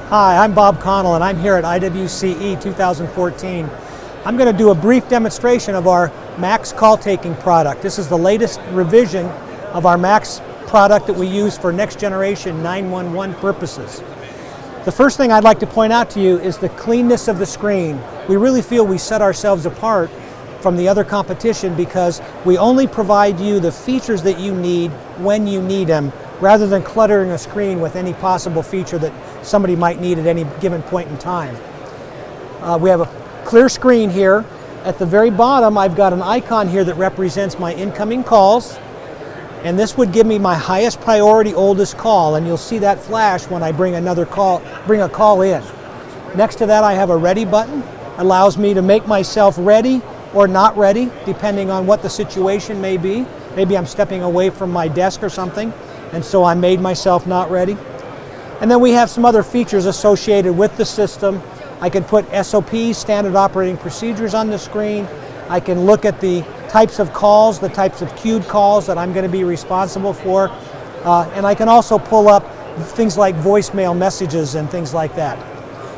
Hi, I'm Bob Connell and I'm here at IWCE 2014. I'm going to do a brief demonstration of our Max Call-Taking product. This is the latest revision of our Max product that we use for next generation 911 purposes. The first thing I'd like to point out to you is the cleanness of the screen. We really feel we set ourselves apart from the other competition because we only provide you the features that you need when you need them, rather than cluttering a screen with any possible feature that somebody might need at any given point in time. We have a clear screen here. At the very bottom, I've got an icon here that represents my incoming calls, and this would give me my highest priority oldest call, and you'll see that flash when I bring a call in. Next to that, I have a ready button. Allows me to make myself ready or not ready, depending on what the situation may be. Maybe I'm stepping away from my desk or something, and so I made myself not ready. And then we have some other features associated with the system. I can put SOPs, standard operating procedures, on the screen. I can look at the types of calls, the types of queued calls that I'm going to be responsible for. And I can also pull up things like voicemail messages and things like that.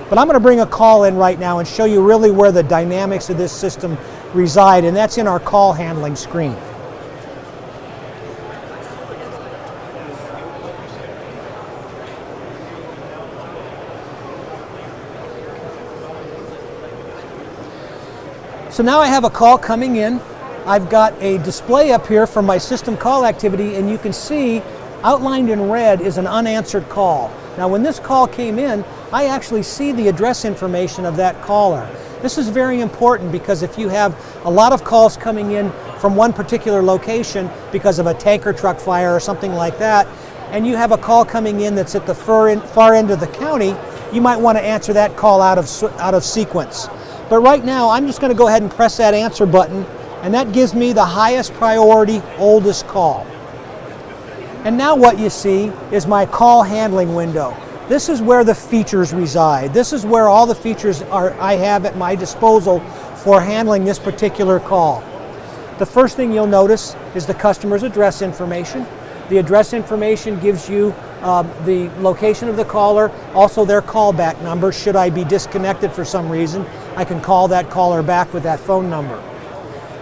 But I'm going to bring a call in right now and show you really where the dynamics of this system reside, and that's in our call handling screen. So now I have a call coming in. I've got a display up here for my system call activity, and you can see outlined in red is an unanswered call. Now when this call came in, I actually see the address information of that caller. This is very important because if you have a lot of calls coming in from one particular location because of a tanker truck fire or something like that, and you have a call coming in that's at the far end of the county, you might want to answer that call out of sequence. But right now, I'm just going to go ahead and press that answer button, and that gives me the highest priority, oldest call. And now what you see is my call handling window. This is where the features reside. This is where all the features I have at my disposal for handling this particular call. The first thing you'll notice is the customer's address information. The address information gives you the location of the caller, also their callback number. Should I be disconnected for some reason, I can call that caller back with that phone number.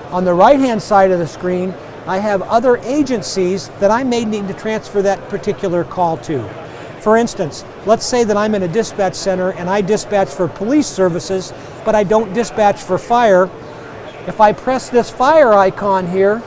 On the right-hand side of the screen, I have other agencies that I may need to transfer that particular call to. For instance, let's say that I'm in a dispatch center and I dispatch for police services, but I don't dispatch for fire. If I press this fire icon here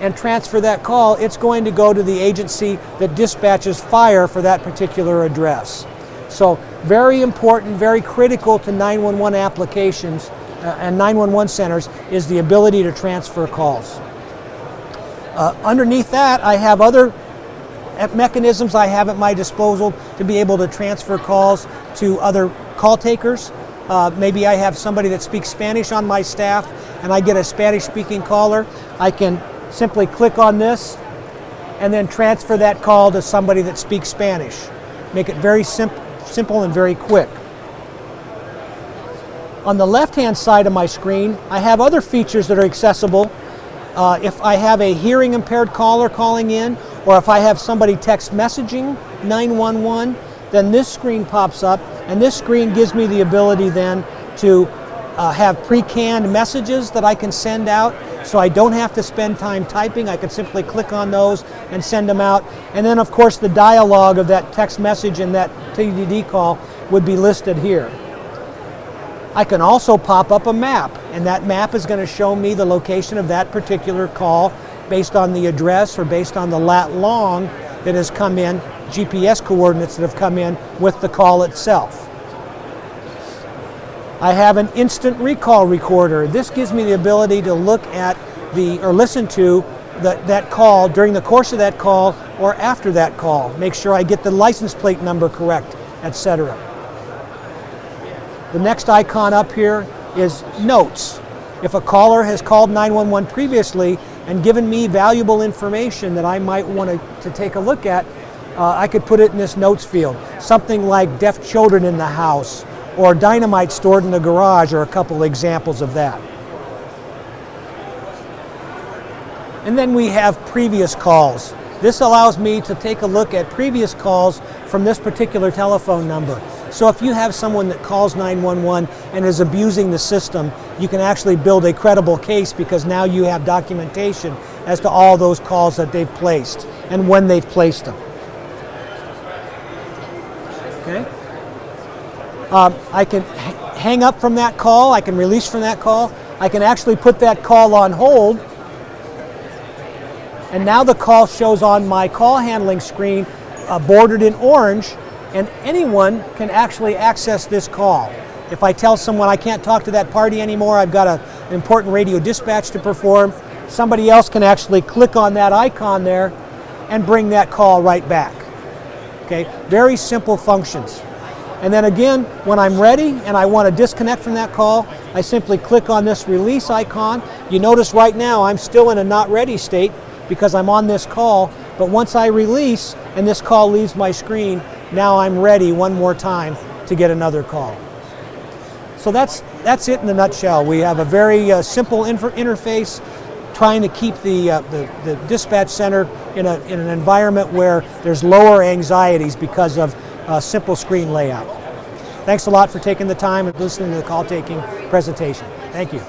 and transfer that call, it's going to go to the agency that dispatches fire for that particular address. So very important, very critical to 911 applications and 911 centers is the ability to transfer calls. Underneath that, I have other mechanisms I have at my disposal to be able to transfer calls to other call takers. Maybe I have somebody that speaks Spanish on my staff and I get a Spanish-speaking caller. I can simply click on this and then transfer that call to somebody that speaks Spanish. Make it very simple and very quick. On the left-hand side of my screen, I have other features that are accessible. If I have a hearing impaired caller calling in, or if I have somebody text messaging 911, then this screen pops up, and this screen gives me the ability then to have pre-canned messages that I can send out, so I don't have to spend time typing. I can simply click on those and send them out. And then of course the dialogue of that text message and that TDD call would be listed here. I can also pop up a map, and that map is going to show me the location of that particular call based on the address or based on the lat long that has come in, GPS coordinates that have come in with the call itself. I have an instant recall recorder. This gives me the ability to look at or listen to that call during the course of that call or after that call. Make sure I get the license plate number correct, etc. The next icon up here is notes. If a caller has called 911 previously and given me valuable information that I might want to take a look at, I could put it in this notes field. Something like deaf children in the house, or dynamite stored in the garage, are a couple examples of that. And then we have previous calls. This allows me to take a look at previous calls from this particular telephone number. So if you have someone that calls 911 and is abusing the system, you can actually build a credible case because now you have documentation as to all those calls that they've placed and when they've placed them. Okay. I can hang up from that call, I can release from that call, I can actually put that call on hold, and now the call shows on my call handling screen bordered in orange, and anyone can actually access this call. If I tell someone I can't talk to that party anymore, I've got an important radio dispatch to perform, somebody else can actually click on that icon there and bring that call right back. Okay, very simple functions. And then again, when I'm ready and I want to disconnect from that call, I simply click on this release icon. You notice right now I'm still in a not ready state because I'm on this call, but once I release and this call leaves my screen, now I'm ready one more time to get another call. So that's it in a nutshell. We have a very simple interface trying to keep the dispatch center in an environment where there's lower anxieties because of simple screen layout. Thanks a lot for taking the time and listening to the call-taking presentation. Thank you.